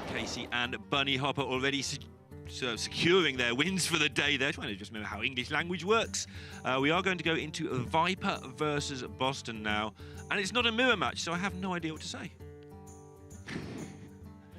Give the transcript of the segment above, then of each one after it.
Casey and Bunny Hopper already securing their wins for the day there. Trying to just remember how English language works. We are going to go into Viper versus Bozzzton now. And it's not a mirror match, so I have no idea what to say.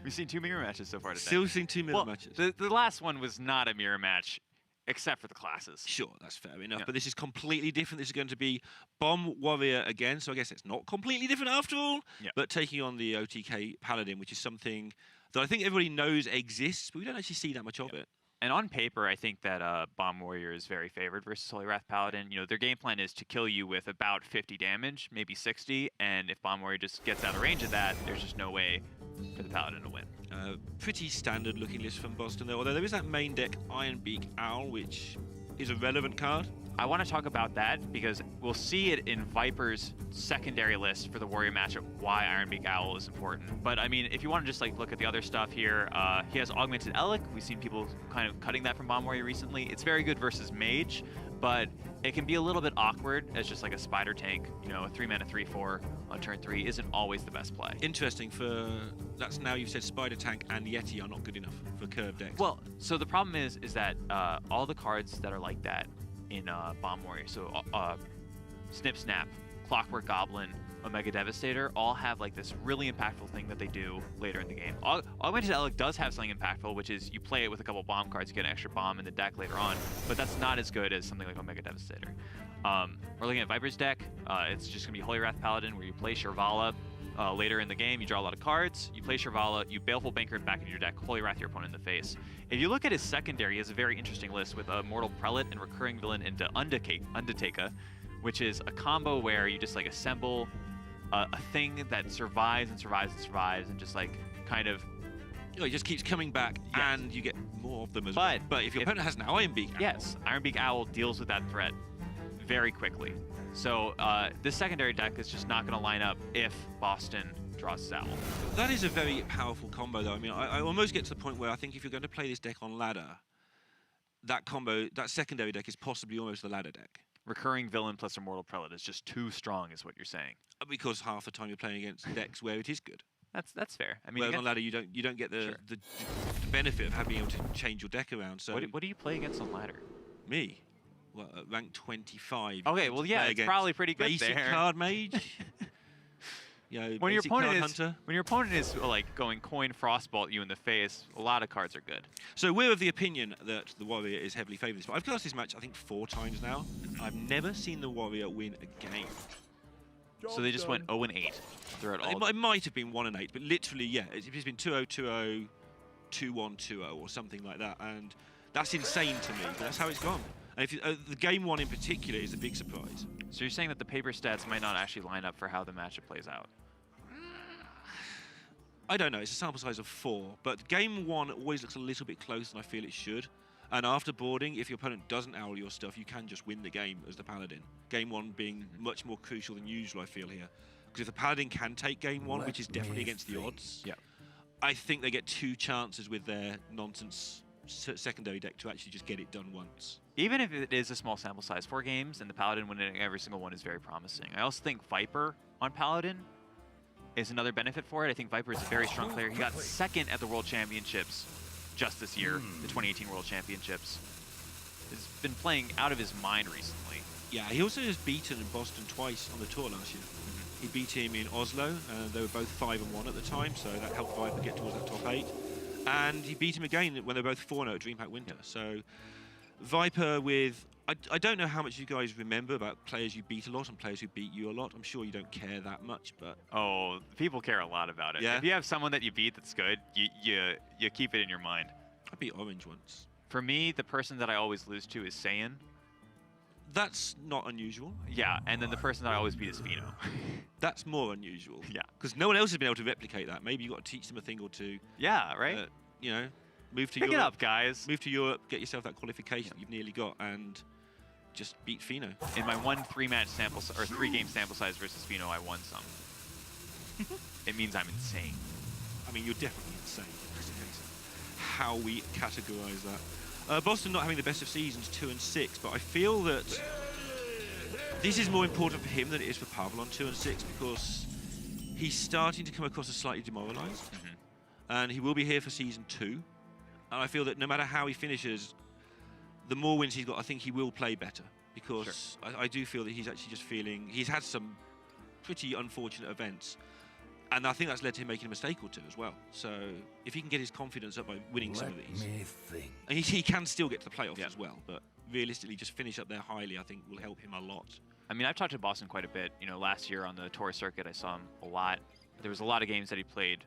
We've seen 2 mirror matches so far today. Still seen 2 mirror matches. The last one was not a mirror match, except for the classes. Sure, that's fair enough. Yeah. But this is completely different. This is going to be Bomb Warrior again, so I guess it's not completely different after all. Yeah. But taking on the OTK Paladin, which is something that I think everybody knows exists, but we don't actually see that much of it. And on paper, I think that Bomb Warrior is very favored versus Holy Wrath Paladin. You know, their game plan is to kill you with about 50 damage, maybe 60, and if Bomb Warrior just gets out of range of that, there's just no way for the Paladin to win. Pretty standard looking list from Bozzzton though, although there is that main deck Ironbeak Owl, which is a relevant card. I want to talk about that because we'll see it in Viper's secondary list for the Warrior matchup, why Ironbeak Owl is important. But I mean, if you want to just like look at the other stuff here, he has Augmented Elec. We've seen people kind of cutting that from Bomb Warrior recently. It's very good versus Mage, but it can be a little bit awkward as just like a spider tank. You know, a 3-mana 3/4 on turn 3 isn't always the best play. Interesting that's now you've said Spider Tank and Yeti are not good enough for curved decks. Well, so the problem is that all the cards that are like that in Bomb Warrior, so Snip Snap, Clockwork Goblin, Omega Devastator, all have like this really impactful thing that they do later in the game. Augmented Elec does have something impactful, which is you play it with a couple bomb cards, you get an extra bomb in the deck later on, but that's not as good as something like Omega Devastator. We're looking at Viper's deck. It's just going to be Holy Wrath Paladin, where you play Shirvala. Later in the game, you draw a lot of cards, you play Shirvala, you Baleful Banker back into your deck, Holy Wrath your opponent in the face. If you look at his secondary, he has a very interesting list with a Mortal Prelate and Recurring Villain into Undertaker, which is a combo where you just like assemble a thing that survives and survives and survives and just like kind of... It just keeps coming back, yes. And you get more of them as well. But if your opponent has an Ironbeak Owl... Yes, Ironbeak Owl deals with that threat very quickly. So this secondary deck is just not going to line up if Bozzzton draws his Owl. That is a very powerful combo, though. I mean, I almost get to the point where I think if you're going to play this deck on ladder, that combo, that secondary deck is possibly almost the ladder deck. Recurring Villain plus Immortal Prelate is just too strong, is what you're saying. Because half the time you're playing against decks where it is good. That's fair. I mean, whereas on ladder you don't get the benefit of having able to change your deck around. So what do you play against on ladder? Me. Well, at rank 25. Okay, well, yeah, it's probably pretty good basic there. Card Mage. You know, when your opponent is like going coin frostbolt you in the face, a lot of cards are good. So we're of the opinion that the Warrior is heavily favoured. But I've cast this match I think 4 times now. I've never seen the Warrior win a game. So they just went 0-8 throughout all. It might have been 1-8, but literally, yeah, it's been 2-0, 2-0, 2-1, 2-0, or something like that, and that's insane to me. But that's how it's gone. And if the game 1 in particular is a big surprise. So you're saying that the paper stats might not actually line up for how the matchup plays out? I don't know. It's a sample size of 4, but game 1 always looks a little bit closer than I feel it should. And after boarding, if your opponent doesn't owl your stuff, you can just win the game as the Paladin. Game 1 being much more crucial than usual, I feel here. Because if the Paladin can take game 1, which is definitely against the odds, I think they get 2 chances with their nonsense secondary deck to actually just get it done once. Even if it is a small sample size, 4 games, and the Paladin winning every single one is very promising. I also think Viper on Paladin is another benefit for it. I think Viper is a very strong player. He got 2nd at the World Championships just this year, the 2018 World Championships. He's been playing out of his mind recently. Yeah, he also has beaten Bozzzton twice on the tour last year. He beat him in Oslo, they were both 5-1 at the time, so that helped Viper get towards that top 8. And he beat him again when they were both 4-0 at DreamHack Winter. So Viper with... I don't know how much you guys remember about players you beat a lot and players who beat you a lot. I'm sure you don't care that much, but... Oh, people care a lot about it. Yeah? If you have someone that you beat that's good, you keep it in your mind. I beat Orange once. For me, the person that I always lose to is Saiyan. That's not unusual. Yeah, and then the person that I always beat is Fino. That's more unusual. Yeah. Because no one else has been able to replicate that. Maybe you've got to teach them a thing or two. Yeah, right? You know, move to Pick Europe. it up, guys. Move to Europe, get yourself that qualification that you've nearly got, and just beat Fino. In my 3-match sample, or 3-game sample size versus Fino, I won some. It means I'm insane. I mean, you're definitely insane. That's the case of how we categorize that. Bozzzton not having the best of seasons 2 and 6, but I feel that this is more important for him than it is for Pavel on 2 and 6 because he's starting to come across as slightly demoralized. and he will be here for Season 2. And I feel that no matter how he finishes, the more wins he's got, I think he will play better. Because I do feel that he's actually just feeling... He's had some pretty unfortunate events. And I think that's led to him making a mistake or two as well. So if he can get his confidence up by winning some of these... And he can still get to the playoffs as well. But realistically, just finish up there highly, I think, will help him a lot. I mean, I've talked to Bozzzton quite a bit. You know, last year on the tour circuit, I saw him a lot. There was a lot of games that he played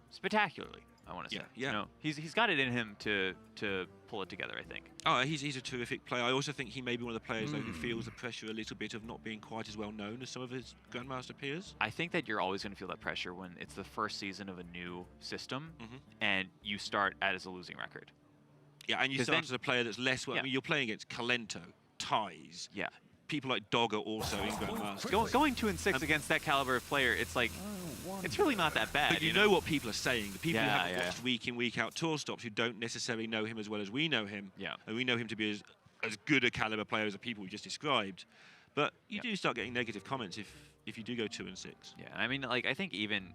spectacularly, I want to say. Yeah. You know, he's got it in him to pull it together, I think. Oh, he's a terrific player. I also think he may be one of the players though, who feels the pressure a little bit of not being quite as well known as some of his Grandmaster peers. I think that you're always going to feel that pressure when it's the first season of a new system and you start as a losing record. Yeah, and you start as a player that's less well. I mean, you're playing against Kalento, Ties. Yeah. People like Dogger also in Grandmaster. Going 2-6 against that caliber of player, it's like, it's really not that bad. But you know what people are saying. The people who haven't watched week in, week out tour stops, who don't necessarily know him as well as we know him. Yeah. And we know him to be as good a caliber player as the people we just described. But you do start getting negative comments if you do go 2-6. Yeah, I mean, like, I think even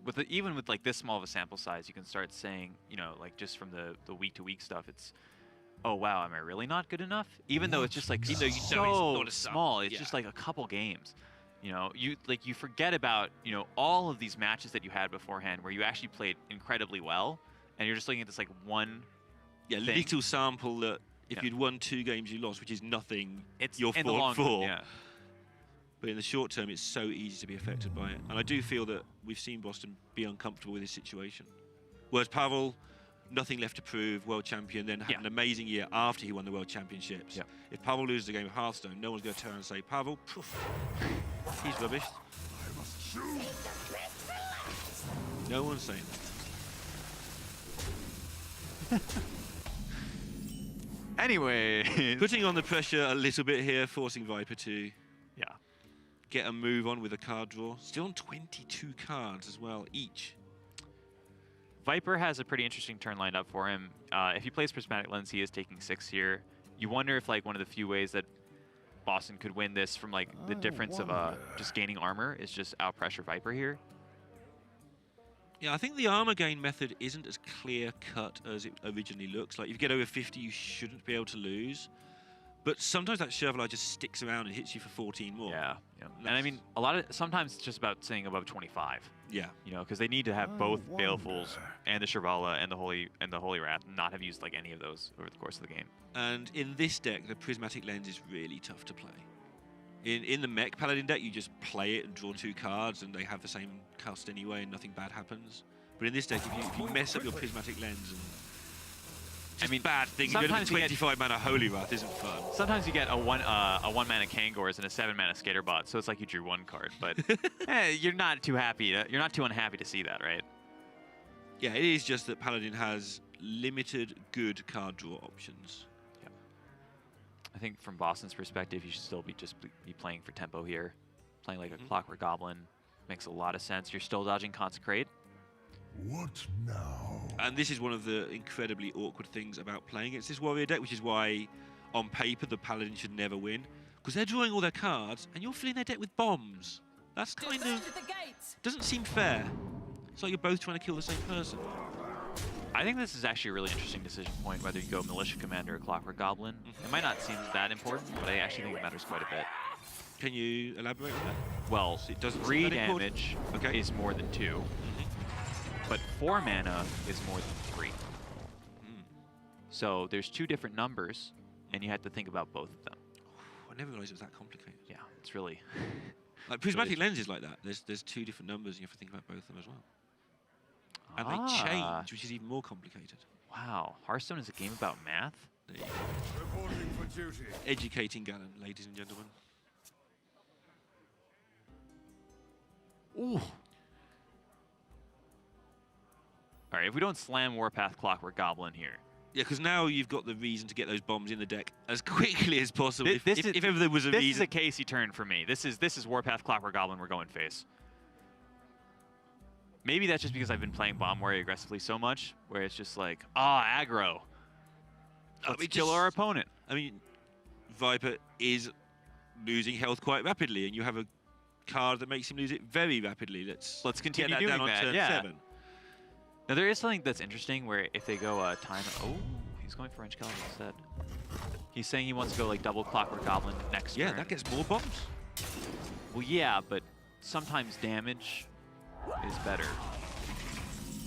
with like this small of a sample size, you can start saying, you know, like just from the week-to-week stuff, it's, oh wow, am I really not good enough? Even though it's just like so small, it's just like a couple games. You know, you forget about, you know, all of these matches that you had beforehand where you actually played incredibly well, and you're just looking at this like one thing. Little sample that if you'd won 2 games you lost, which is nothing, it's your in the long for. run, But in the short term, it's so easy to be affected by it. And I do feel that we've seen Bozzzton be uncomfortable with this situation. Whereas Pavel, nothing left to prove, world champion, then had an amazing year after he won the world championships. If Pavel loses a game of Hearthstone, no one's going to turn and say, Pavel, he's rubbish. No one's saying that. Anyway. Putting on the pressure a little bit here, forcing Viper to get a move on with a card draw. Still on 22 cards as well, each. Viper has a pretty interesting turn lined up for him. If he plays Prismatic Lens, he is taking 6 here. You wonder if like one of the few ways that Bozzzton could win this from like the difference of just gaining armor is just out pressure Viper here. Yeah, I think the armor gain method isn't as clear cut as it originally looks. Like if you get over 50, you shouldn't be able to lose. But sometimes that Chevrolet just sticks around and hits you for 14 more. Yeah. And I mean, sometimes it's just about saying above 25. Yeah. You know, because they need to have both Balefuls and the Chevrolet and the Holy Wrath, not have used like any of those over the course of the game. And in this deck, the Prismatic Lens is really tough to play. In the Mech Paladin deck, you just play it and draw 2 cards, and they have the same cost anyway, and nothing bad happens. But in this deck, if you mess up your Prismatic Lens and bad things. Sometimes 25 mana Holy Wrath isn't fun. Sometimes you get a one mana Kangors and a 7 mana Skaterbot, so it's like you drew 1 card, but you're not too unhappy to see that, right? Yeah, it is just that Paladin has limited good card draw options. Yeah. I think from Bozzzton's perspective, you should still be playing for tempo here, playing like a Clockwork Goblin makes a lot of sense. You're still dodging Consecrate. What now? And this is one of the incredibly awkward things about playing against this warrior deck, which is why, on paper, the Paladin should never win. Because they're drawing all their cards, and you're filling their deck with bombs. That's kind of... doesn't seem fair. It's like you're both trying to kill the same person. I think this is actually a really interesting decision point, whether you go Militia Commander or Clockwork Goblin. It might not seem that important, but I actually think it matters quite a bit. Can you elaborate on that? Well, it doesn't 3 damage is more than 2. But 4 mana is more than 3. So there's 2 different numbers, and you have to think about both of them. I never realized it was that complicated. Yeah, it's really... like Prismatic Lens is like that. There's 2 different numbers, and you have to think about both of them as well. And they change, which is even more complicated. Wow, Hearthstone is a game about math? Reporting for duty. Educating Galen, ladies and gentlemen. Ooh. All right, if we don't slam Warpath Clockwork Goblin here. Yeah, because now you've got the reason to get those bombs in the deck as quickly as possible. If ever there was a reason. This is a Casey turn for me. This is Warpath Clockwork Goblin. We're going face. Maybe that's just because I've been playing Bomb Warrior aggressively so much, where it's just like, aggro. Let's kill our opponent. I mean, Viper is losing health quite rapidly, and you have a card that makes him lose it very rapidly. Let's continue get that doing down that. on turn 7. Now there is something that's interesting where if they go time, oh, he's going for Wrench Caliber instead. He's saying he wants to go like double Clockwork Goblin next turn. Yeah, that gets more bombs. Well, yeah, but sometimes damage is better.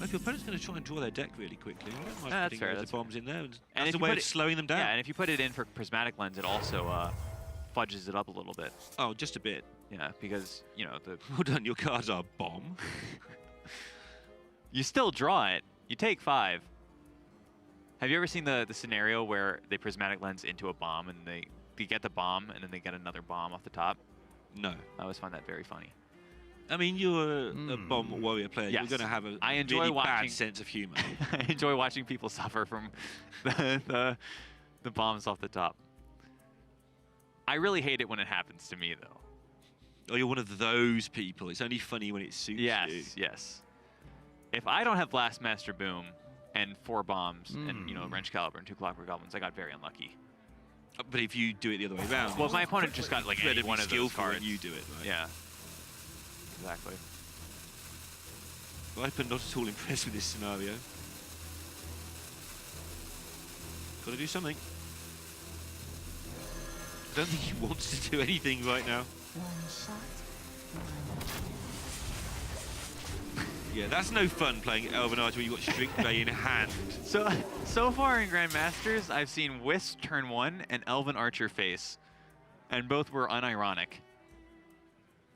If your opponent's going to try and draw their deck really quickly, I don't mind That's putting fair, loads that's of bombs in there. And That's if the you way put of it- slowing them down. Yeah, and if you put it in for Prismatic Lens, it also fudges it up a little bit. Oh, just a bit. Yeah, because, you know, the Well done, your cards are bomb. you still draw it. You take 5. Have you ever seen the scenario where they Prismatic Lens into a bomb and they get the bomb and then they get another bomb off the top? No. I always find that very funny. I mean, you're a bomb warrior player. Yes. You're going to have a I enjoy really watching- bad sense of humor. I enjoy watching people suffer from the bombs off the top. I really hate it when it happens to me, though. Oh, you're one of those people. It's only funny when it suits you. Yes. If I don't have Blastmaster Boom and 4 bombs and, you know, Wrench Caliber and 2 Clockwork Goblins, I got very unlucky. But if you do it the other way around, Well, if my opponent just got like any incredibly one of those skillful cards. and you do it, right? Yeah. Exactly. Viper not at all impressed with this scenario. Got to do something. I don't think he wants to do anything right now. One shot. Yeah, that's no fun playing Elven Archer when you've got Strict Bay in hand. So far in Grandmasters, I've seen Wisp turn 1 and Elven Archer face, and both were unironic.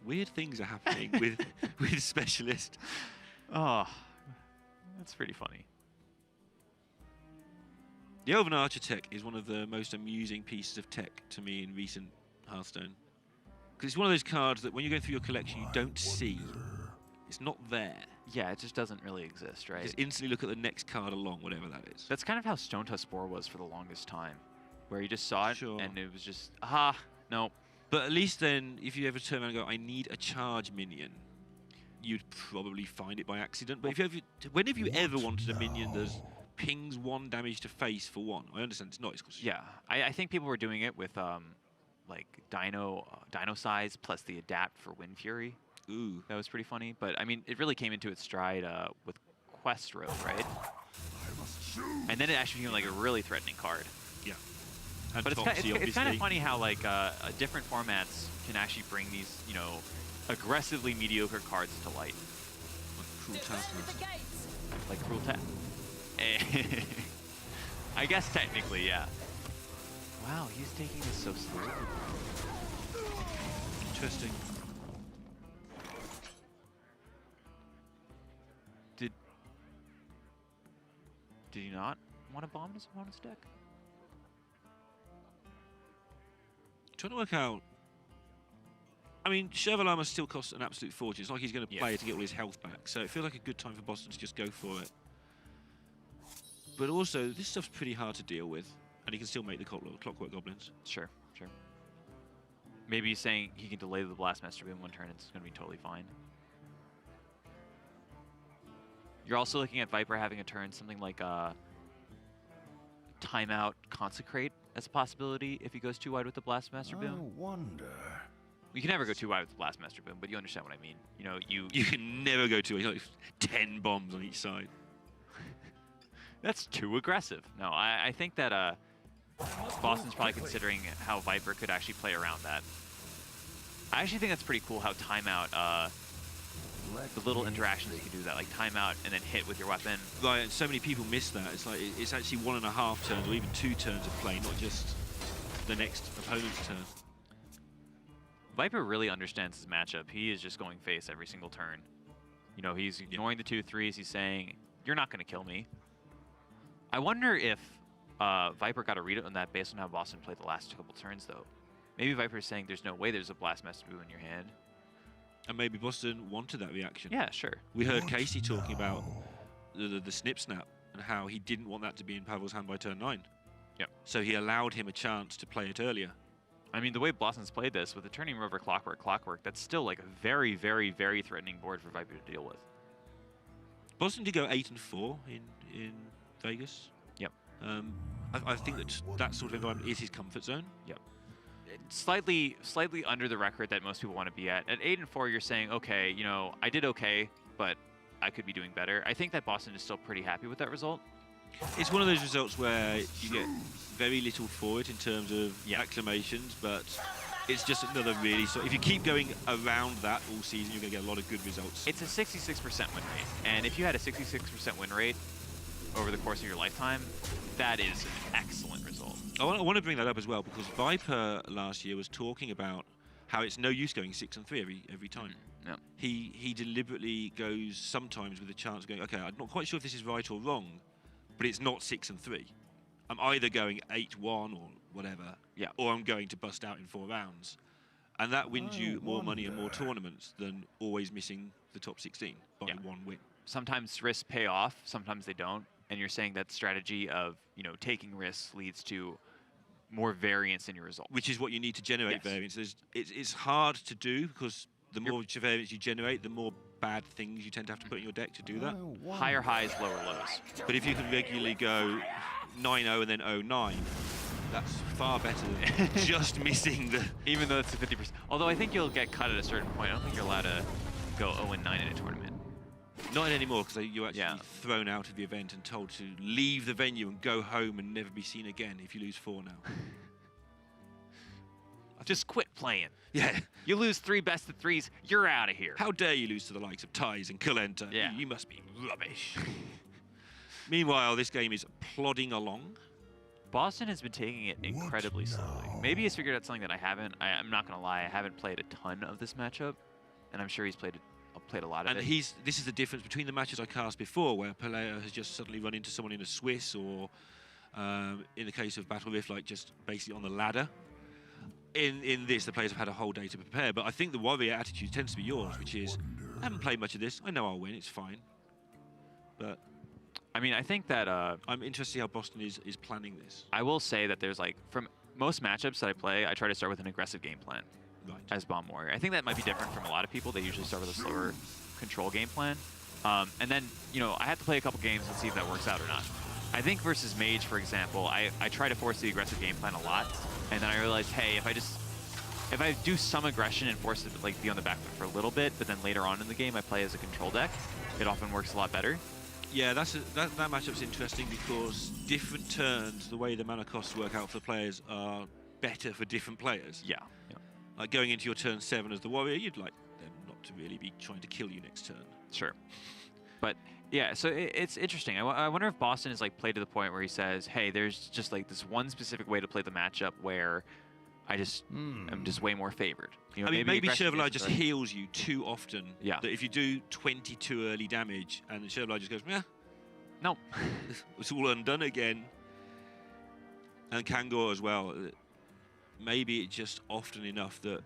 Weird things are happening with Specialist. Oh, that's pretty funny. The Elven Archer tech is one of the most amusing pieces of tech to me in recent Hearthstone. Because it's one of those cards that when you go through your collection, you don't see. It's not there. Yeah, it just doesn't really exist, right? Just instantly look at the next card along, whatever that is. That's kind of how Stone Tusk Spore was for the longest time, where you just saw it Sure. and it was just, aha, no. But at least then, if you ever turn around and go, I need a charge minion, you'd probably find it by accident. But if you ever, when have you ever wanted a minion that pings 1 damage to face for 1? I understand it's not. It's 'cause Yeah, I think people were doing it with like Dino size plus the adapt for Wind Fury. Ooh. That was pretty funny. But I mean, it really came into its stride with Quest Road, right? And then it actually became like a really threatening card. Yeah. And But it's Topsy, kind of obviously. funny how like different formats can actually bring these, you know, aggressively mediocre cards to light. Cruel Taskmaster. Like Cruel Tap. I guess technically, yeah. Wow, he's taking this so slowly. Interesting. Did he not want to bomb his opponent's deck? Trying to work out. I mean, Chevalama still costs an absolute fortune. It's like he's going to play it to get all his health back. So it feels like a good time for Bozzzton to just go for it. But also, this stuff's pretty hard to deal with. And he can still make the Clockwork Goblins. Sure. Maybe he's saying he can delay the Blastmaster Boom 1 turn. It's going to be totally fine. You're also looking at Viper having a turn, something like Timeout Consecrate as a possibility if he goes too wide with the Blastmaster Boom. I wonder. You can never go too wide with the Blastmaster Boom, but you understand what I mean. You know, You can never go to like 10 bombs on each side. That's too aggressive. No, I think that Boston's probably considering how Viper could actually play around that. I actually think that's pretty cool how Timeout, the little interactions you can do that, like Timeout and then hit with your weapon. Right, and so many people miss that. It's like it's actually 1.5 turns or even 2 turns of play, not just the next opponent's turn. Viper really understands his matchup. He is just going face every single turn. You know, he's ignoring the 2/3s. He's saying, you're not going to kill me. I wonder if Viper got a read on that based on how Bozzzton played the last couple turns, though. Maybe Viper's saying there's no way there's a Blastmaster Boom in your hand. And maybe Bozzzton wanted that reaction. Yeah, sure. We heard Casey talking about the snip snap and how he didn't want that to be in Pavel's hand by turn 9. Yep. So he allowed him a chance to play it earlier. I mean, the way Boston's played this, with the turning rover Clockwork, that's still like a very, very, very threatening board for Viper to deal with. Bozzzton did go 8-4 in Vegas. Yep. I think that sort of environment is his comfort zone. Yep. Slightly under the record that most people want to be at. At 8-4, you're saying, okay, you know, I did okay, but I could be doing better. I think that Bozzzton is still pretty happy with that result. It's one of those results where you get very little for it in terms of acclamations, but it's just another really... So if you keep going around that all season, you're going to get a lot of good results. It's a 66% win rate, and if you had a 66% win rate over the course of your lifetime, that is an excellent result. I want to bring that up as well, because Viper last year was talking about how it's no use going 6-3 every time. Yeah. He deliberately goes sometimes with a chance of going, okay, I'm not quite sure if this is right or wrong, but it's not 6-3. I'm either going 8-1 or whatever, or I'm going to bust out in 4 rounds. And that wins you more money and more tournaments than always missing the top 16 by 1 win. Sometimes risks pay off, sometimes they don't. And you're saying that strategy of, you know, taking risks leads to more variance in your result. Which is what you need to generate variance. It's hard to do because the more variance you generate, the more bad things you tend to have to put in your deck to do that. Higher highs, lower lows. But if you can regularly go 9-0 and then 0-9, that's far better than just missing the... Even though it's a 50%. Although I think you'll get cut at a certain point. I don't think you're allowed to go 0-9 in a tournament. Not anymore, because you're actually thrown out of the event and told to leave the venue and go home and never be seen again if you lose 4 now. Just quit playing. Yeah. You lose 3 best of 3s, you're out of here. How dare you lose to the likes of Ties and Kalenta? Yeah. You must be rubbish. Meanwhile, this game is plodding along. Bozzzton has been taking it incredibly slowly. Maybe he's figured out something that I haven't. I'm not going to lie, I haven't played a ton of this matchup, and I'm sure he's played a lot of it. And this is the difference between the matches I cast before, where Pelea has just suddenly run into someone in a Swiss, or in the case of Battle Rift, like just basically on the ladder. In this, the players have had a whole day to prepare, but I think the warrior attitude tends to be yours, which is, I haven't played much of this, I know I'll win, it's fine. But I mean, I think that I'm interested to see how Bozzzton is planning this. I will say that there's like, from most matchups that I play, I try to start with an aggressive game plan as Bomb Warrior. I think that might be different from a lot of people. They usually start with a slower control game plan. And then, you know, I have to play a couple games and see if that works out or not. I think versus Mage, for example, I try to force the aggressive game plan a lot, and then I realize, hey, if I do some aggression and force it to like be on the back foot for a little bit, but then later on in the game I play as a control deck, it often works a lot better. Yeah, that matchup's interesting because different turns, the way the mana costs work out for the players, are better for different players. Yeah. Like going into your turn 7 as the warrior, you'd like them not to really be trying to kill you next turn. Sure. But yeah, so it's interesting. I wonder if Bozzzton is like played to the point where he says, hey, there's just like this one specific way to play the matchup where I just am just way more favored. You know, I mean, maybe Chevrolet just heals you too often. Yeah. That if you do 22 early damage and Chevrolet just goes, yeah, no, it's all undone again. And Kangor as well. Maybe it's just often enough that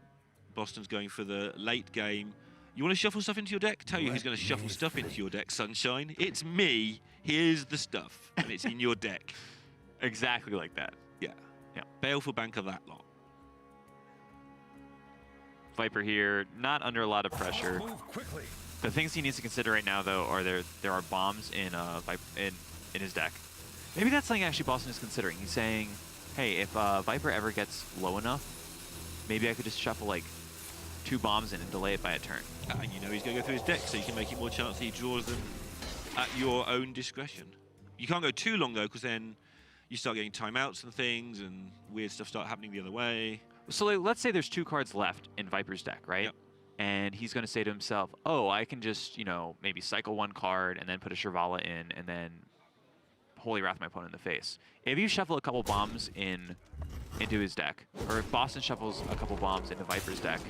Boston's going for the late game. You want to shuffle stuff into your deck? Tell you who's going to shuffle stuff into your deck, Sunshine. It's me. Here's the stuff. And it's in your deck. Exactly like that. Yeah. Baleful bank of that lot. Viper here, not under a lot of pressure. The things he needs to consider right now, though, are there are bombs in his deck. Maybe that's something actually Bozzzton is considering. He's saying, hey, if Viper ever gets low enough, maybe I could just shuffle like 2 bombs in and delay it by a turn. And you know he's going to go through his deck, so you can make it more chance that he draws them at your own discretion. You can't go too long, though, because then you start getting timeouts and things, and weird stuff start happening the other way. So like, let's say there's 2 cards left in Viper's deck, right? Yep. And he's going to say to himself, oh, I can just, you know, maybe cycle 1 card and then put a Shirvala in and then Holy Wrath my opponent in the face. If you shuffle a couple bombs into his deck, or if Bozzzton shuffles a couple bombs into Viper's deck,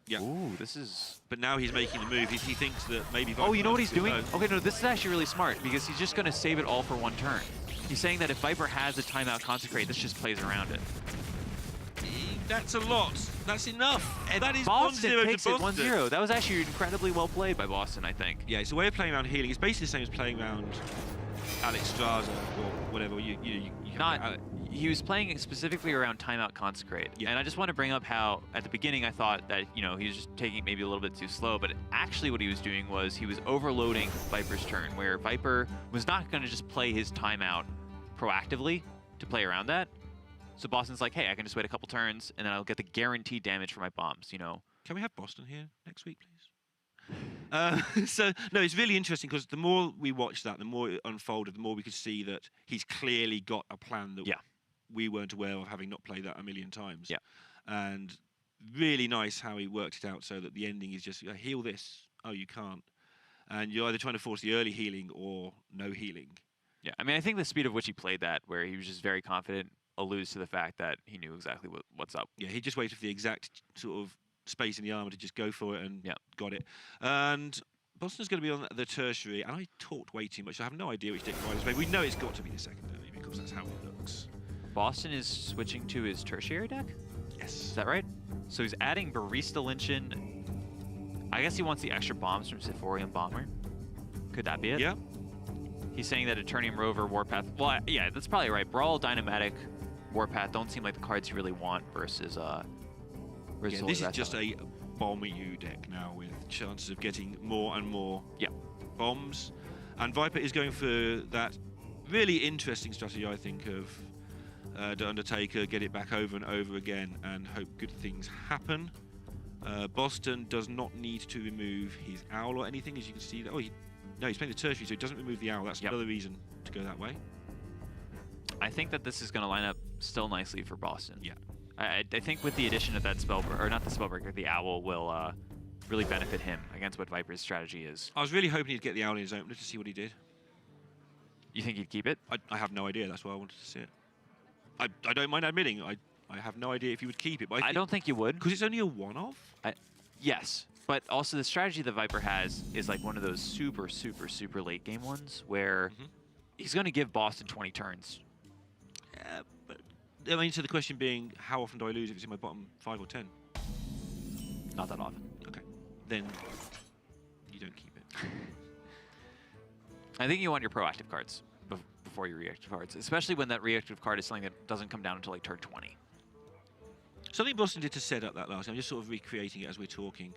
yeah. Ooh, this is... But now he's making the move. He thinks that maybe... Viper you know what he's doing? both. Okay, no, this is actually really smart, because he's just going to save it all for 1 turn. He's saying that if Viper has a timeout Consecrate, this just plays around it. That's a lot. That's enough. And that is Bozzzton 1-0 takes to it Bozzzton. 1-0. That was actually incredibly well played by Bozzzton, I think. Yeah, it's a way of playing around healing. It's basically the same as playing around Alex Straza or whatever. You He was playing it specifically around timeout Consecrate. Yeah. And I just want to bring up how, at the beginning, I thought that, you know, he was just taking it maybe a little bit too slow, but actually what he was doing was he was overloading Viper's turn, where Viper was not going to just play his timeout proactively to play around that. So Boston's like, hey, I can just wait a couple turns, and then I'll get the guaranteed damage for my bombs, you know? Can we have Bozzzton here next week, please? So no, it's really interesting because the more we watched that, the more it unfolded, the more we could see that he's clearly got a plan that we weren't aware of, having not played that a million times. Yeah. And really nice how he worked it out so that the ending is just heal this. Oh, you can't. And you're either trying to force the early healing or no healing. Yeah, I mean, I think the speed of which he played that, where he was just very confident, alludes to the fact that he knew exactly what's up. Yeah, he just waited for the exact sort of space in the armor to just go for it and got it. And Bozzzton's going to be on the tertiary, and I talked way too much. So I have no idea which deck Riders play. We know it's got to be the secondary because that's how it looks. Bozzzton is switching to his tertiary deck? Yes. Is that right? So he's adding Barista Lynchin. I guess he wants the extra bombs from Sithorium Bomber. Could that be it? Yeah. He's saying that Eternium Rover, Warpath. Well, yeah, that's probably right. Brawl, Dynamatic, Warpath don't seem like the cards you really want versus. This is just a bomb you deck now with chances of getting more and more bombs. And Viper is going for that really interesting strategy, I think, of the Undertaker, get it back over and over again and hope good things happen. Bozzzton does not need to remove his owl or anything, as you can see. No, he's playing the tertiary, so he doesn't remove the owl. That's another reason to go that way. I think that this is going to line up still nicely for Bozzzton. Yeah. I think with the addition of that Spellbreaker, or not the Spellbreaker, the owl will really benefit him against what Viper's strategy is. I was really hoping he'd get the owl in his opener to see what he did. You think he'd keep it? I have no idea. That's why I wanted to see it. I don't mind admitting I have no idea if you would keep it. But I don't think you would. Because it's only a one-off? Yes. But also the strategy that Viper has is like one of those super, super, super late game ones where he's going to give Bozzzton 20 turns. Yeah, but I mean, so the question being, how often do I lose if it's in my bottom 5 or 10? Not that often. Okay. Then you don't keep it. I think you want your proactive cards before your reactive cards, especially when that reactive card is something that doesn't come down until like turn 20. Something Bozzzton did to set up that last game, I'm just sort of recreating it as we're talking,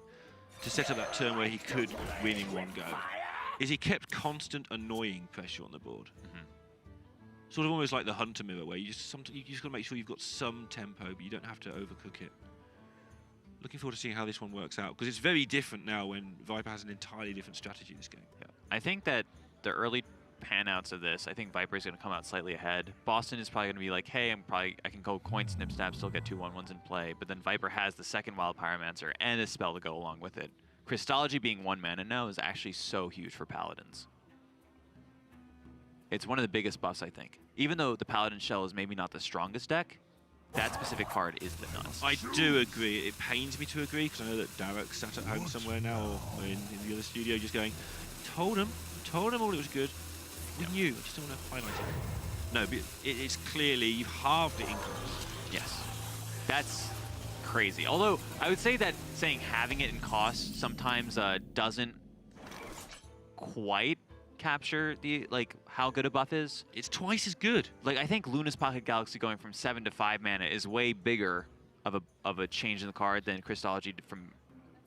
to set up that turn where he could win in one go, is he kept constant annoying pressure on the board. Sort of almost like the Hunter Mirror, where you just got to make sure you've got some tempo, but you don't have to overcook it. Looking forward to seeing how this one works out, because it's very different now when Viper has an entirely different strategy this game. Yeah. I think that the early pan-outs of this, I think Viper is going to come out slightly ahead. Bozzzton is probably going to be like, hey, I can go coin, snip, snap, still get 2 1-1s in play, but then Viper has the second Wild Pyromancer and a spell to go along with it. Crystology being 1 mana now is actually so huge for Paladins. It's one of the biggest buffs, I think. Even though the Paladin Shell is maybe not the strongest deck, that specific card is the nuts. I do agree. It pains me to agree, because I know that Derek sat at home somewhere now, or in the other studio, just going, told him all it was good. We knew. I just don't want to highlight it. No, but it's clearly you've halved it in cost. Yes. That's crazy. Although, I would say that saying having it in cost sometimes doesn't quite capture the how good a buff is. It's twice as good. Like, I think Luna's Pocket Galaxy going from 7 to 5 mana is way bigger of a change in the card than Crystology from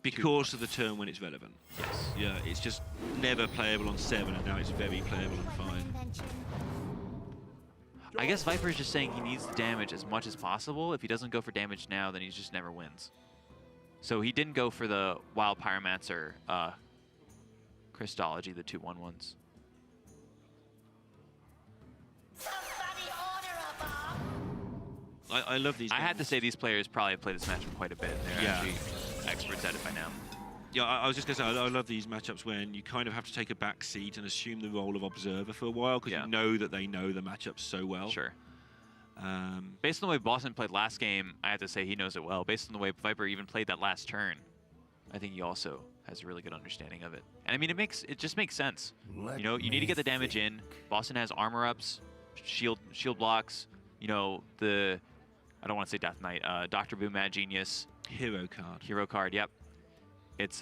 because of the turn when it's relevant. Yes. Yeah, it's just never playable on 7, and now it's very playable on 5. I guess Viper is just saying he needs the damage as much as possible. If he doesn't go for damage now, then he just never wins. So he didn't go for the Wild Pyromancer Crystology, the 2 1-1s. I love these games. I had to say these players probably have played this matchup quite a bit. They're actually experts at it by now. Yeah, I was just going to say, I love these matchups when you kind of have to take a back seat and assume the role of observer for a while, because you know that they know the matchups so well. Sure. Based on the way Bozzzton played last game, I have to say he knows it well. Based on the way Viper even played that last turn, I think he also has a really good understanding of it. And I mean, it just makes sense. You know, you need to get the damage in. Bozzzton has armor ups, shield blocks. You know, I don't want to say Death Knight, Dr. Boom Mad Genius. Hero card, yep. It's,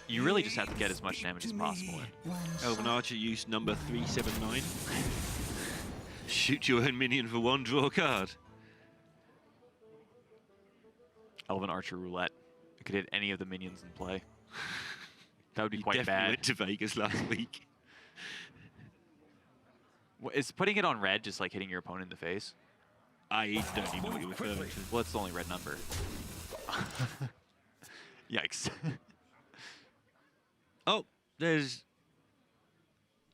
you really just have to get as much damage as possible in. Elven Archer use number 379. Shoot your own minion for 1, draw a card. Elven Archer Roulette. It could hit any of the minions in play. That would be quite definitely bad. Went to Vegas last week. Is putting it on red just like hitting your opponent in the face? I don't even know what you're referring to. Well, it's the only red number. Yikes. Oh, there's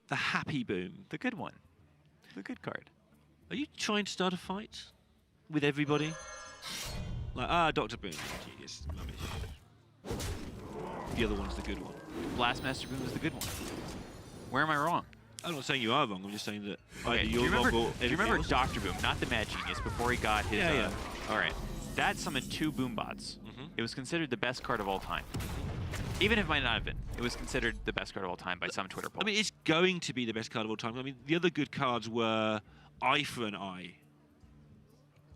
the Happy Boom. The good one. The good card. Are you trying to start a fight with everybody? Like, Dr. Boom. Genius. Rubbish. The other one's the good one. Blastmaster Boom is the good one. Where am I wrong? I'm not saying you are wrong. I'm just saying that Okay, either do you you're wrong remember, or do you remember else. Dr. Boom, not the Mad Genius, before he got his... Yeah. All right. That summoned 2 Boom Bots. It was considered the best card of all time. Even if it might not have been, it was considered the best card of all time by some Twitter polls. I mean, it's going to be the best card of all time. I mean, the other good cards were Eye for an Eye,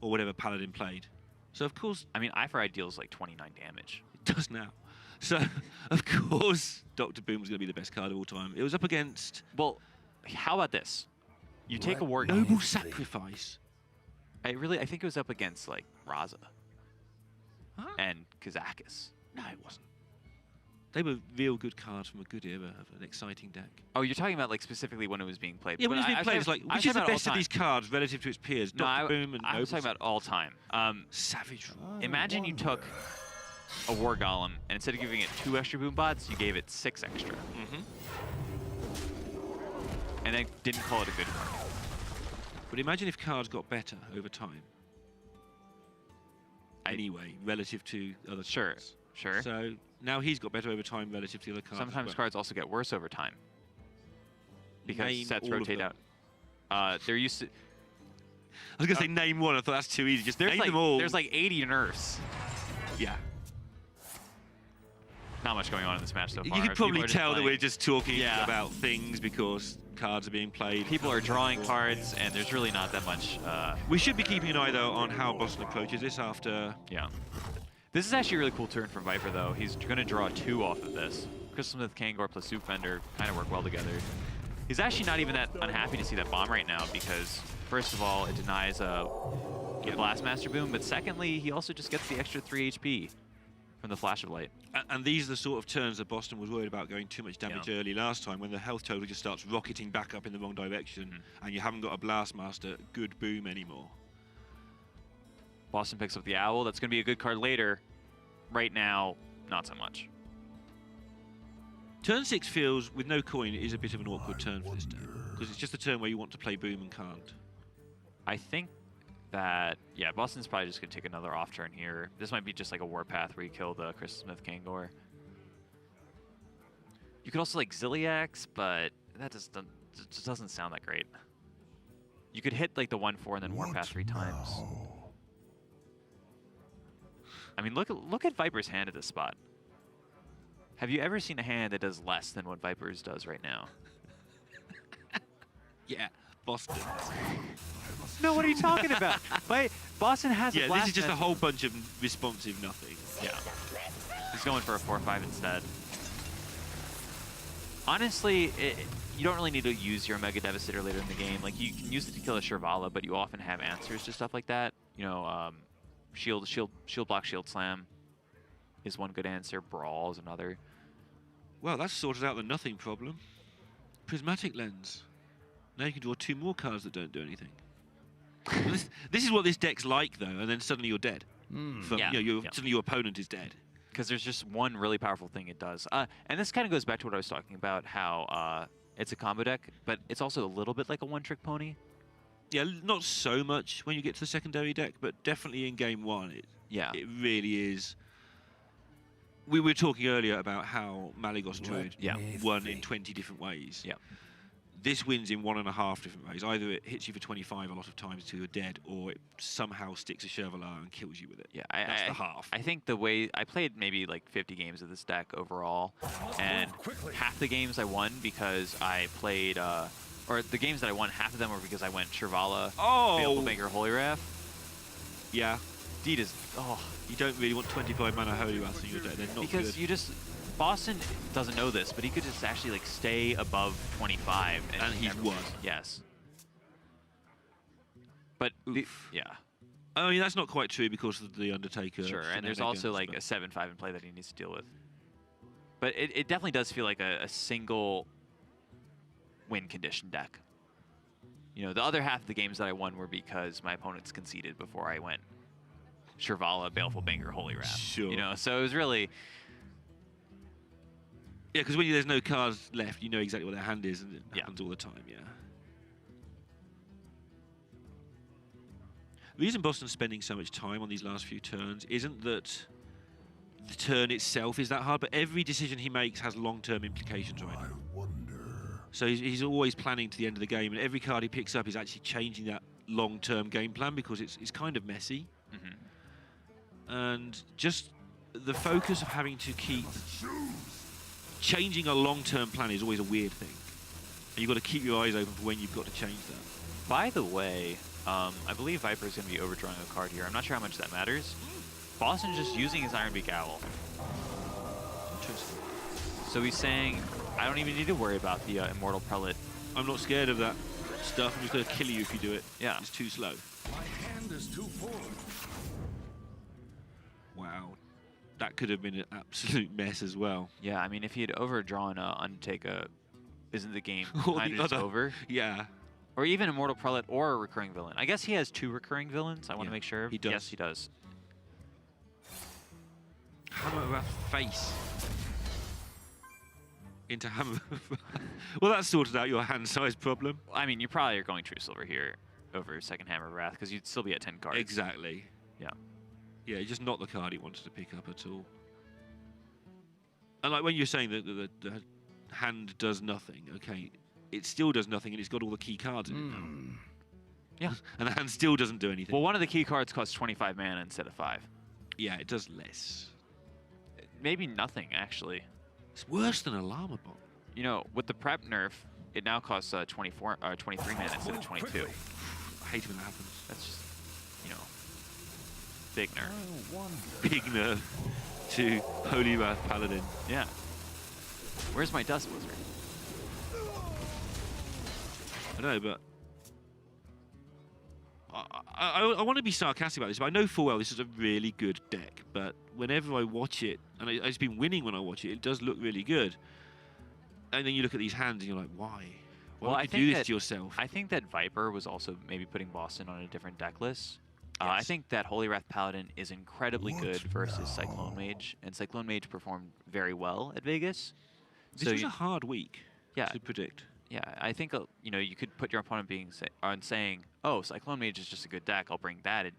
or whatever Paladin played. So, of course, I mean, Eye for Eye deals like 29 damage. it does now. So, of course, Dr. Boom was going to be the best card of all time. It was up against Well, how about this? You take a war... Noble Sacrifice. I think it was up against, like, Raza Huh? and Kazakis. No, it wasn't. They were real good cards from a good era of an exciting deck. Oh, you're talking about, like, specifically when it was being played. Yeah, when But it's being I was played, it's talking- like, I which was is the talking about best of all these time. cards relative to its peers? No, Dr. Boom and I was Noble talking about all time. Savage. Imagine you took a War Golem, and instead of giving it 2 extra Boom Bots, you gave it 6 extra. And then didn't call it a good card. But imagine if cards got better over time. Anyway, relative to other Sure, cards. sure. So now he's got better over time relative to the other cards. Sometimes as well. cards also get worse over time. Because Name sets all of rotate them. out. There used to... I was going to say name one. I thought that's too easy. Just name them all. There's like 80 nerfs. Yeah. Not much going on in this match so far. You can probably People are just tell that playing. we're just talking Yeah. about things because cards are being played. People are drawing cards, and there's really not that much... We should be keeping an eye, though, on how Bozzzton approaches this after... Yeah. This is actually a really cool turn from Viper, though. He's going to draw 2 off of this. Crystal Smith Kangor plus Soup Fender kind of work well together. He's actually not even that unhappy to see that bomb right now because, first of all, it denies the Blastmaster Boom, but secondly, he also just gets the extra 3 HP from the Flash of Light. And these are the sort of turns that Bozzzton was worried about going too much damage early last time when the health total just starts rocketing back up in the wrong direction and you haven't got a Blastmaster good boom anymore. Bozzzton picks up the Owl. That's going to be a good card later. Right now, not so much. Turn 6 feels, with no coin, is a bit of an awkward turn for this deck. Because it's just a turn where you want to play boom and can't. I think that, yeah, Boston's probably just going to take another off turn here. This might be just like a Warpath where you kill the Crystal Smith Kangor. You could also like Zilliax, but that just doesn't sound that great. You could hit like the 1/4 and then Warpath 3 times. I mean, look at Viper's hand at this spot. Have you ever seen a hand that does less than what Viper's does right now? Yeah, Bozzzton. No, what are you talking about? Bozzzton has a Yeah, blast this is just a method. whole bunch of responsive nothing. Yeah. He's going for a 4/5 instead. Honestly, you don't really need to use your Omega Devastator later in the game. Like, you can use it to kill a Shirvala, but you often have answers to stuff like that. You know, shield block, shield slam is one good answer. Brawl is another. Well, that's sorted out the nothing problem. Prismatic Lens. Now you can draw 2 more cards that don't do anything. This is what this deck's like, though, and then suddenly you're dead. Yeah, Suddenly your opponent is dead. Because there's just one really powerful thing it does. And this kind of goes back to what I was talking about, how it's a combo deck, but it's also a little bit like a one-trick pony. Yeah, not so much when you get to the secondary deck, but definitely in game 1, it really is. We were talking earlier about how Malygos Druid won in 20 different ways. Yeah. This wins in 1.5 different ways. Either it hits you for 25 a lot of times until you're dead, or it somehow sticks a Chevalier and kills you with it. Yeah, That's the half. I think the way I played maybe like 50 games of this deck overall, and half the games I won because I played, or the games that I won, half of them were because I went Shirvala, Baleful Banker, Holy Wrath. Yeah. Deed is, You don't really want 25 mana Holy Wraths in your deck. They're not because good. you just, Bozzzton doesn't know this, but he could just actually like stay above 25. And he's won. Yes. But, yeah. I mean, that's not quite true because of the Undertaker. Sure, and there's also like a 7/5 in play that he needs to deal with. But it definitely does feel like a single win condition deck. You know, the other half of the games that I won were because my opponents conceded before I went Shirvala, Baleful Banker, Holy Wrath. Sure. You know, so it was really... Yeah, because when there's no cards left, you know exactly what their hand is, and it Yeah. happens all the time, yeah. The reason Bozzzton's spending so much time on these last few turns isn't that the turn itself is that hard, but every decision he makes has long-term implications right I now. wonder. So he's always planning to the end of the game, and every card he picks up is actually changing that long-term game plan because it's kind of messy. And just the focus of having to keep changing a long-term plan is always a weird thing. And you've got to keep your eyes open for when you've got to change that. By the way, I believe Viper is going to be overdrawing a card here. I'm not sure how much that matters. Bozzzton's just using his Iron Beak Owl. Interesting. So he's saying, I don't even need to worry about the Immortal Prelate. I'm not scared of that stuff. I'm just going to kill you if you do it. Yeah. It's too slow. My hand is too full. Wow. That could have been an absolute mess as well. Yeah, I mean, if he had overdrawn Undertaker, isn't the game Or kind the of other. over? Yeah. Or even Immortal Prelate or a recurring villain. I guess he has 2 recurring villains. I want to Yeah, make sure. he does. Yes, he does. Hammer Wrath face. Into Hammer. Well, that sorted out your hand size problem. I mean, you probably are going True Silver here over second Hammer of Wrath because you'd still be at 10 cards. Exactly. Yeah. Yeah, just not the card he wanted to pick up at all. And like when you're saying that the hand does nothing, okay, it still does nothing and it's got all the key cards in it now. Yeah. And the hand still doesn't do anything. Well, one of the key cards costs 25 mana instead of 5. Yeah, it does less. Maybe nothing, actually. It's worse than a llama bomb. You know, with the prep nerf, it now costs 23 mana instead of 22. I hate when that happens. That's just, you know, big nerf. I wonder. Big nerf to Holy Wrath Paladin. Yeah. Where's my Dust Wizard? I know, but I want to be sarcastic about this, but I know full well this is a really good deck. But whenever I watch it, and it's been winning when I watch it, it does look really good. And then you look at these hands and you're like, why? Why Well, would I you think do this that- to yourself? I think that Viper was also maybe putting Bozzzton on a different deck list. I Yes. think that Holy Wrath Paladin is incredibly What good versus now? Cyclone Mage, and Cyclone Mage performed very well at Vegas. This was a hard week Yeah. to predict. Yeah, I think you know, you could put your opponent saying, "Oh, Cyclone Mage is just a good deck. I'll bring that." It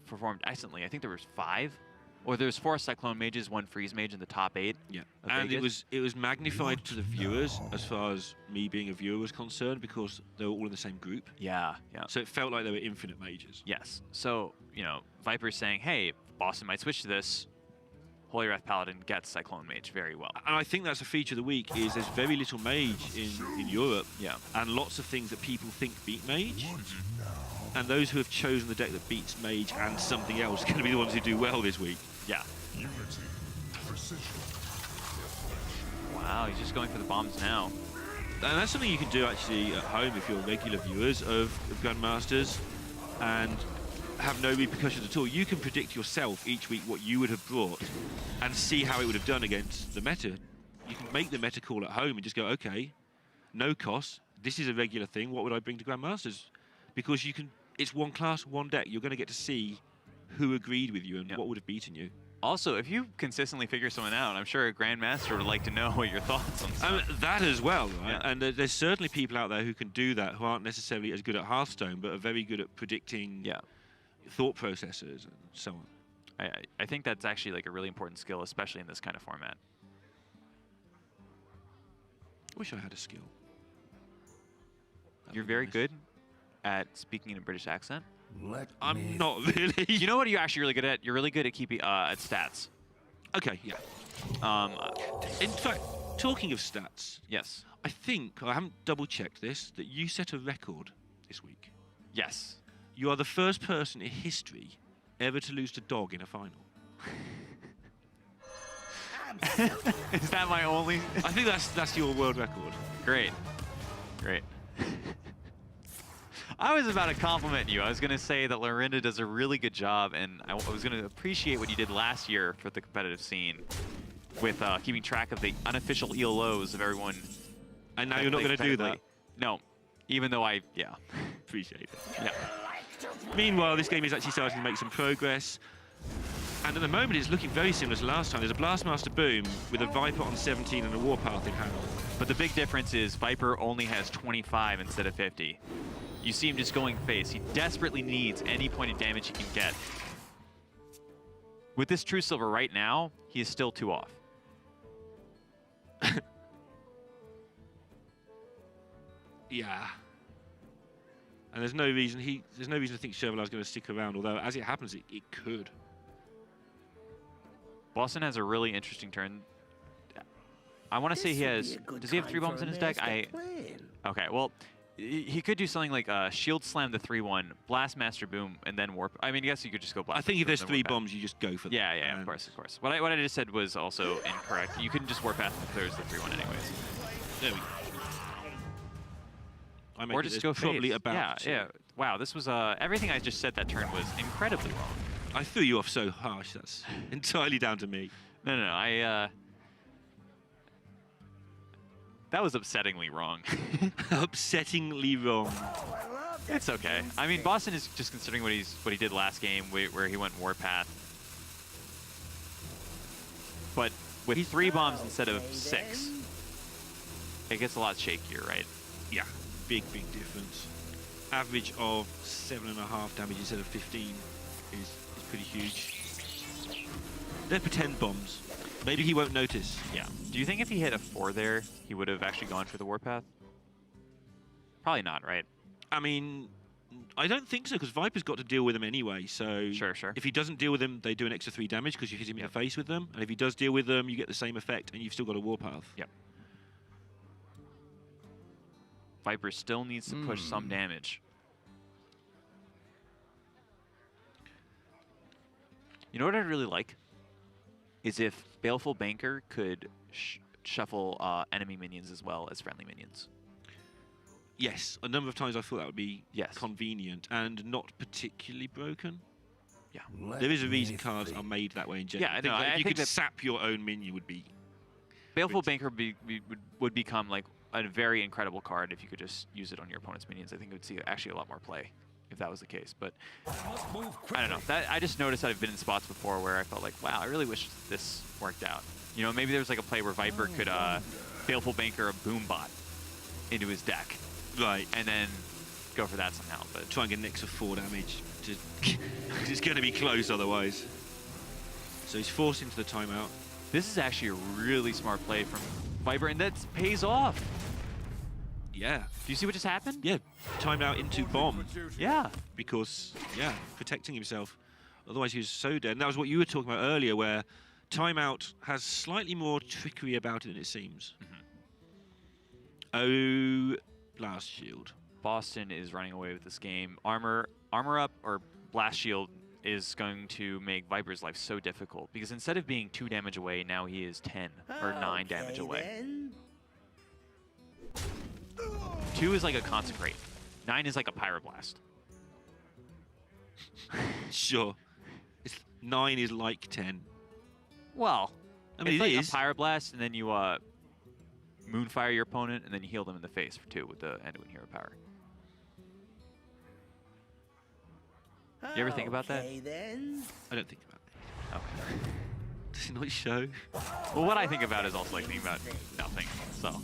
performed excellently. I think there was 5, or there's 4 Cyclone Mages, 1 Freeze Mage in the top 8. Yeah, Of and Vegas? it was magnified to the viewers now? as far as me being a viewer was concerned because they were all in the same group. Yeah, yeah. So it felt like they were infinite mages. Yes. So, you know, Viper's saying, "Hey, Bozzzton might switch to this." Holy Wrath Paladin gets Cyclone Mage very well. And I think that's a feature of the week is there's very little mage in Europe. Yeah. And lots of things that people think beat mage. What now? And those who have chosen the deck that beats mage and something else are going to be the ones who do well this week. Yeah. Unity. Precision. Wow, he's just going for the bombs now. And that's something you can do actually at home if you're regular viewers of Grandmasters and have no repercussions at all. You can predict yourself each week what you would have brought and see how it would have done against the meta. You can make the meta call at home and just go, okay, no cost. This is a regular thing. What would I bring to Grandmasters? Because you can. It's one class, one deck. You're going to get to see who agreed with you and what would have beaten you. Also, if you consistently figure someone out, I'm sure a Grandmaster would like to know what your thoughts on stuff. That as well, right? Yeah. And there's certainly people out there who can do that who aren't necessarily as good at Hearthstone, but are very good at predicting thought processes and so on. I think that's actually like a really important skill, especially in this kind of format. I wish I had a skill. That'd You're be very nice. good at speaking in a British accent. Let I'm me not really. You know what you're actually really good at? You're really good at keeping at stats. Okay, yeah. In fact, talking of stats, Yes. I think, I haven't double-checked this, that you set a record this week. Yes. You are the first person in history ever to lose to dog in a final. Is that my only? I think that's your world record. Great. Great. I was about to compliment you. I was going to say that Lorinda does a really good job, and I was going to appreciate what you did last year for the competitive scene with keeping track of the unofficial ELOs of everyone. And now you're not going to do that. No. Even though yeah. Appreciate it. Yeah. Meanwhile, this game is actually starting to make some progress. And at the moment, it's looking very similar to last time. There's a Blastmaster Boom with a Viper on 17 and a Warpath in hand. But the big difference is Viper only has 25 instead of 50. You see him just going face. He desperately needs any point of damage he can get. With this True Silver right now, he is still 2 off. Yeah. And there's no reason to think Chauvelar's going to stick around, although as it happens, it could. Bozzzton has a really interesting turn. I want to say he has... Does he have 3 bombs in his deck? Okay, well, he could do something like Shield Slam the 3-1, Blastmaster Boom, and then Warp. I mean, I guess you could just go Blast. I think if there's 3 bombs, you just go for them. Yeah, yeah, of course, of course. What I just said was also incorrect. You couldn't just Warpath and clears the 3-1 anyways. There we go. Or just go probably about. Yeah. Wow, this was everything I just said that turn was incredibly wrong. I threw you off so harsh. That's entirely down to me. No. That was upsettingly wrong. Upsettingly wrong. It's okay. I mean, Bozzzton is just considering what he did last game, where he went Warpath. But with 3 bombs instead of 6, it gets a lot shakier, right? Yeah. Big difference. Average of 7.5 damage instead of 15 is pretty huge. They're pretend bombs. Maybe he won't notice. Yeah. Do you think if he hit a 4 there, he would have actually gone for the Warpath? Probably not, right? I mean, I don't think so, because Viper's got to deal with them anyway, so... Sure. If he doesn't deal with them, they do an extra 3 damage because you hit him in the face with them, and if he does deal with them, you get the same effect, and you've still got a Warpath. Yep. Viper still needs to push some damage. You know what I'd really like? Is if Baleful Banker could shuffle enemy minions as well as friendly minions. Yes, a number of times I thought that would be Yes. convenient and not particularly broken. Yeah. There is a reason cards are made that way in general. Yeah, I know. Like I if you think could that sap your own minion would be... Baleful Banker would become like a very incredible card if you could just use it on your opponent's minions. I think it would see actually a lot more play if that was the case. But I don't know. I just noticed that I've been in spots before where I felt like, wow, I really wish this worked out. You know, maybe there was like a play where Viper could Baleful Banker a Boom Bot into his deck. Right. And then go for that somehow. But try and get an extra 4 damage. Because it's going to be close otherwise. So he's forced into the timeout. This is actually a really smart play from Viper, and that pays off. Yeah. Do you see what just happened? Yeah. Timeout into bomb. Yeah. Because, yeah, protecting himself. Otherwise he was so dead. And that was what you were talking about earlier, where timeout has slightly more trickery about it than it seems. Oh, Blast Shield. Bozzzton is running away with this game. Armor up or Blast Shield is going to make Viper's life so difficult because instead of being 2 damage away, now he is 10 or 9 damage away. Then. 2 is like a Consecrate. 9 is like a Pyroblast. Sure. 9 is like 10. Well, I mean, it's it like is. a Pyroblast, and then you Moonfire your opponent, and then you heal them in the face for 2 with the Anduin Hero Power. You ever think about that? Okay, then. I don't think about it. Okay. Does it not show? Well, what I think about is also like thinking about nothing. So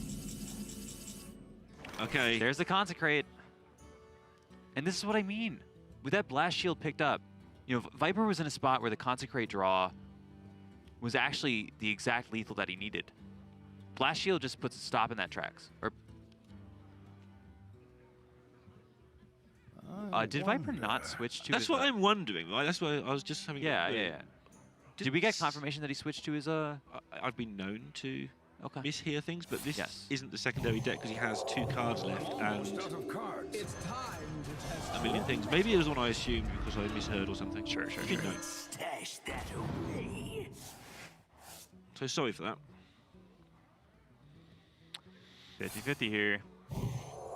Okay. there's the Consecrate. And this is what I mean. With that Blast Shield picked up, you know, Viper was in a spot where the Consecrate draw was actually the exact lethal that he needed. Blast Shield just puts a stop in that tracks. Or did Viper not switch to That's his... what I'm wondering, right? That's why I was just having Yeah. Did we get confirmation that he switched to his... I've been known to Okay. mishear things, but this Yes. isn't the secondary deck because he has 2 cards left and Out of cards. a million things. Maybe it was one I assumed because I misheard or something. Sure. You know. Stash that away. So sorry for that. 50-50 here.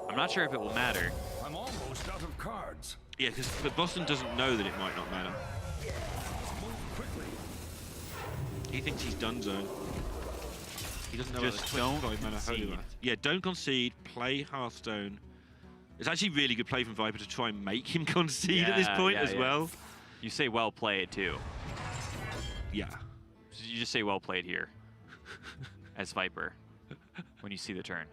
I'm not sure if it will matter. I'm almost out of cards. Yeah, but Bozzzton doesn't know that it might not matter. Move quickly. He thinks he's done zone. He doesn't know Just about the don't 25 mana Holy concede. Wrath. Yeah, don't concede. Play Hearthstone. It's actually a really good play from Viper to try and make him concede at this point as well. You say well played too. Yeah. So you just say well played here as Viper when you see the turn.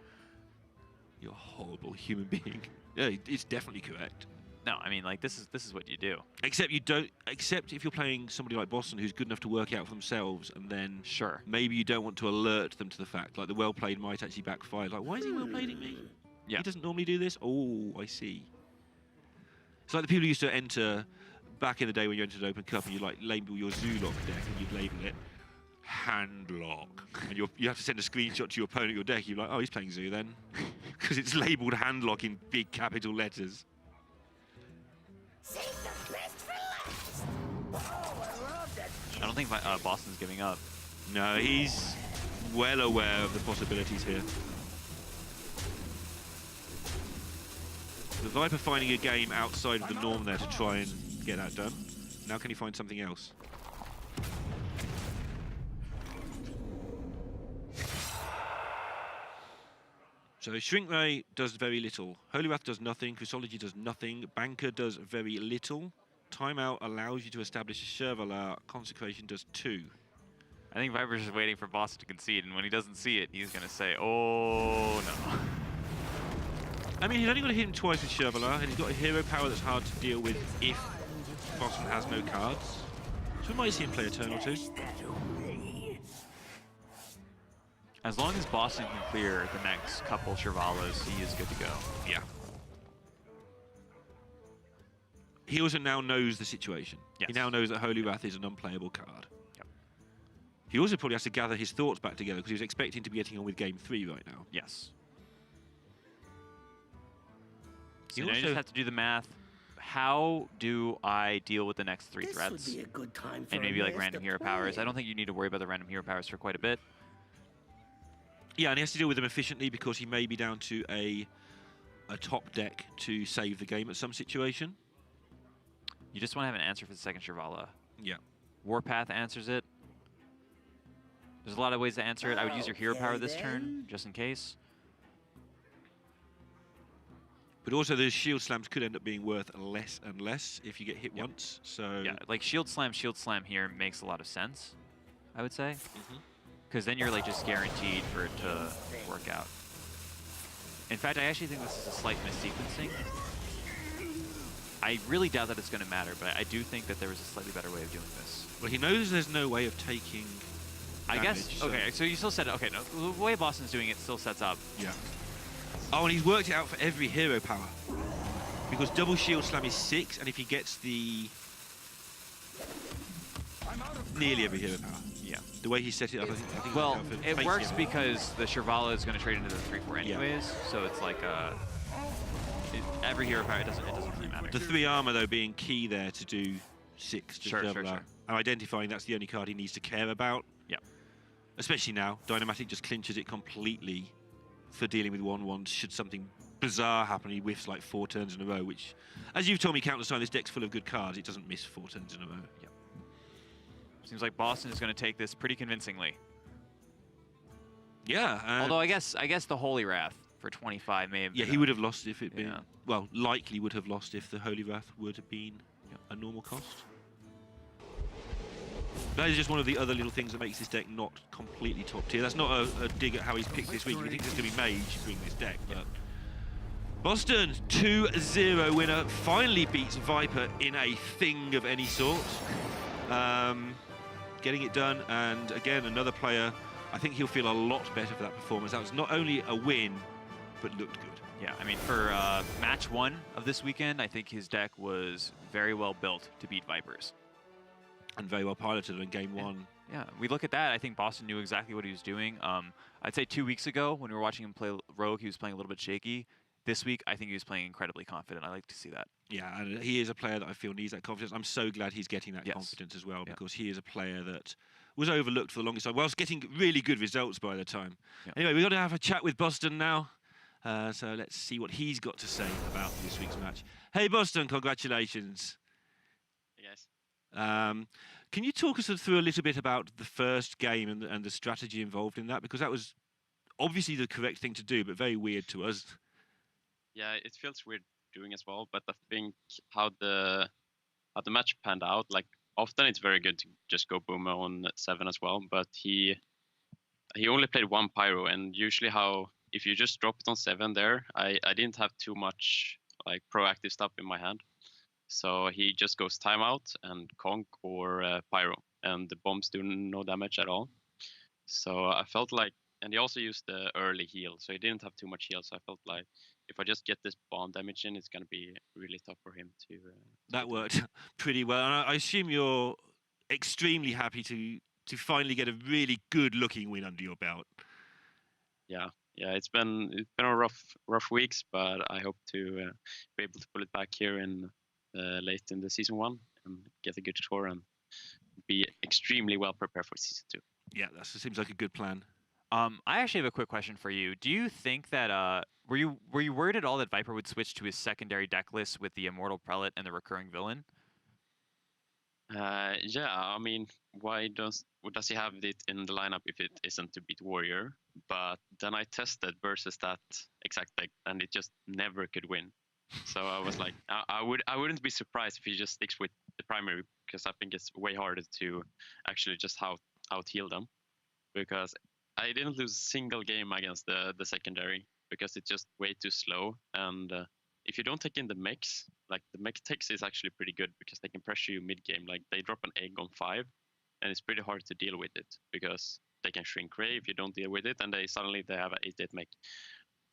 You're a horrible human being. Yeah, it's definitely correct. No, I mean, like, this is what you do. Except you don't. Except if you're playing somebody like Bozzzton who's good enough to work out for themselves, and then Sure. maybe you don't want to alert them to the fact, like the well played might actually backfire. Like, why is he well playing me? Yeah. He doesn't normally do this. Oh, I see. It's like the people who used to enter back in the day when you entered an Open Cup and you like label your Zoolock deck and you'd label it Handlock, and you have to send a screenshot to your opponent your deck. You're like, oh, he's playing Zoo then, because it's labelled Handlock in big capital letters. Save the best for last. Oh, I love that. I don't think Boston's giving up. No, he's well aware of the possibilities here. The Viper finding a game outside of the norm there to try and get that done. Now can he find something else? So Shrink Ray does very little. Holy Wrath does nothing. Chrysology does nothing. Banker does very little. Timeout allows you to establish a Chevalier. Consecration does 2. I think Viper's just waiting for Boston to concede, and when he doesn't see it, he's going to say, oh, no. I mean, he's only got to hit him twice with Chevalier, and he's got a hero power that's hard to deal with if Boston has no cards. So we might see him play a turn or 2. As long as Boston can clear the next couple Chevaliers, he is good to go. Yeah. He also now knows the situation. Yes. He now knows that Holy Wrath is an unplayable card. Yep. He also probably has to gather his thoughts back together because he was expecting to be getting on with Game 3 right now. Yes. He So now you also- just have to do the math. How do I deal with the next 3 This threats? would be a good time for And a maybe like master random hero powers. I plan. don't think you need to worry about the random hero powers for quite a bit. Yeah, and he has to deal with them efficiently because he may be down to a top deck to save the game at some situation. You just want to have an answer for the second Chevalier. Yeah. Warpath answers it. There's a lot of ways to answer it. I would use your hero power this turn, then. just in case. But also those shield slams could end up being worth less and less if you get hit once. So Yeah, like shield slam here makes a lot of sense, I would say. Because then you're like just guaranteed for it to work out. In fact, I actually think this is a slight missequencing. I really doubt that it's going to matter, but I do think that there was a slightly better way of doing this. Well, he knows there's no way of taking I guess, damage, so- okay, so you still set it, okay, no, the way Boston's doing it still sets up. Yeah. Oh, and he's worked it out for every hero power. Because double shield slam is 6, and if he gets the... I'm out of nearly every hero power. Yeah. The way he set it up, I think it's Well, worked out for it face works hero. because the Chevalier is going to trade into the 3/4 anyways, so it's like every hero power, it doesn't really matter. The 3 armor, though, being key there to do 6 to Sure, double sure. out. And identifying that's the only card he needs to care about. Yeah. Especially now, Dynamatic just clinches it completely for dealing with 1/1s should something bizarre happen. He whiffs like 4 turns in a row, which, as you've told me countless times, this deck's full of good cards. It doesn't miss 4 turns in a row. Yep. Seems like Boston is going to take this pretty convincingly. Yeah. Although I guess the Holy Wrath for 25 may have Yeah, been he would have lost if it been... Yeah. Well, likely would have lost if the Holy Wrath would have been a normal cost. That is just one of the other little things that makes this deck not completely top tier. That's not a dig at how he's picked this week. He thinks it's going to be Mage bringing this deck, but... Bozzzton, 2-0 winner, finally beats Viper in a thing of any sort. Getting it done, and again, another player, I think he'll feel a lot better for that performance. That was not only a win, but looked good. Yeah, I mean, for match 1 of this weekend, I think his deck was very well built to beat Vipers. And very well piloted in game 1. Yeah, we look at that. I think Boston knew exactly what he was doing. I'd say 2 weeks ago, when we were watching him play Rogue, he was playing a little bit shaky. This week, I think he was playing incredibly confident. I like to see that. Yeah, and he is a player that I feel needs that confidence. I'm so glad he's getting that Yes. confidence as well, Yeah. because he is a player that was overlooked for the longest time, whilst getting really good results by the time. Yeah. Anyway, we've got to have a chat with Bozzzton now. So let's see what he's got to say about this week's match. Hey, Bozzzton, congratulations. Hey guys. Can you talk us through a little bit about the first game and the strategy involved in that? Because that was obviously the correct thing to do, but very weird to us. Yeah, it feels weird doing as well, but I think how the match panned out, like often it's very good to just go Boomer on 7 as well, but he only played 1 Pyro, and usually if you just drop it on 7 there, I didn't have too much like proactive stuff in my hand. So he just goes timeout and conk or pyro, and the bombs do no damage at all. So I felt like, and he also used the early heal, so he didn't have too much heal. So I felt like if I just get this bomb damage in, it's gonna be really tough for him to. That worked pretty well, and I assume you're extremely happy to finally get a really good-looking win under your belt. Yeah, it's been a rough weeks, but I hope to be able to pull it back here in late in the season 1 and get a good score and be extremely well prepared for season 2. Yeah, that seems like a good plan. I actually have a quick question for you. Do you think that were you worried at all that Viper would switch to his secondary deck list with the Immortal Prelate and the Recurring Villain? Yeah, I mean, why does he have it in the lineup if it isn't to beat Warrior? But then I tested versus that exact deck, and it just never could win. So I was like, I wouldn't be surprised if he just sticks with the primary, because I think it's way harder to actually just out heal them. Because I didn't lose a single game against the secondary because it's just way too slow. And if you don't take in the mechs, like the mech techs is actually pretty good because they can pressure you mid game. Like they drop an egg on 5, and it's pretty hard to deal with it because they can shrink Ray if you don't deal with it, and suddenly they have an 8/8 mech.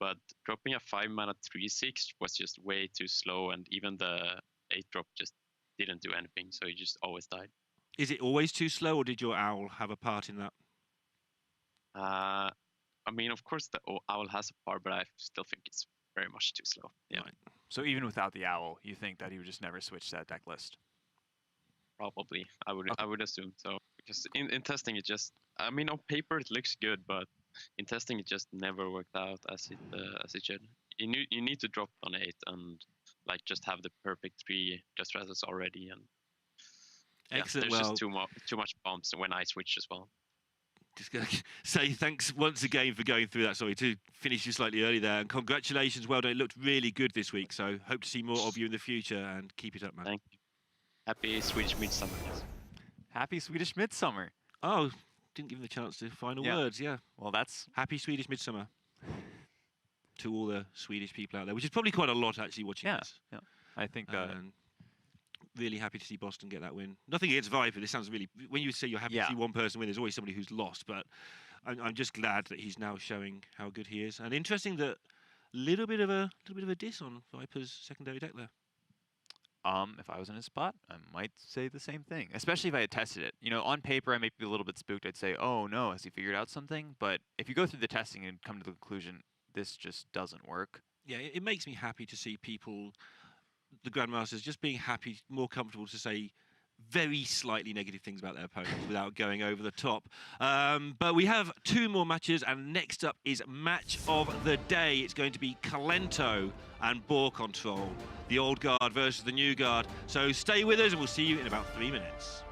But dropping a 5-mana 3/6 was just way too slow, and even the 8-drop just didn't do anything, so he just always died. Is it always too slow, or did your owl have a part in that? I mean, of course the owl has a part, but I still think it's very much too slow. Yeah. Right. So even without the owl, you think that he would just never switch that deck list? Probably, I would Okay. I would assume so, because in testing it just, I mean, on paper it looks good, but in testing it just never worked out as it should. You need to drop on 8 and like just have the perfect 3 just rattles already, and Excellent. there's Well, just too much bumps when I switch as well. just going to say thanks once again for going through that. Sorry to finish you slightly early there, and congratulations. Well done. It looked really good this week, so hope to see more of you in the future, and keep it up, man. Thank you. Happy Swedish Midsummer. Guys. Happy Swedish Midsummer. Oh, didn't give him the chance to final Yeah. words. Yeah. Well, that's Happy Swedish Midsummer to all the Swedish people out there, which is probably quite a lot actually watching Yeah. this. Yeah. I think And really happy to see Bozzzton get that win. Nothing against Viper. This sounds really. When you say you're happy Yeah. to see one person win, there's always somebody who's lost. But I'm just glad that he's now showing how good he is. And interesting that little bit of a diss on Viper's secondary deck there. if I was in his spot, I might say the same thing. Especially if I had tested it. You know, on paper I might be a little bit spooked. I'd say, "Oh no, has he figured out something?" But if you go through the testing and come to the conclusion this just doesn't work. Yeah, it makes me happy to see people, the Grandmasters, just being happy, more comfortable to say very slightly negative things about their opponents without going over the top. But we have 2 more matches, and next up is match of the day. It's going to be Kalento and Ball Control, the old guard versus the new guard. So stay with us, and we'll see you in about 3 minutes.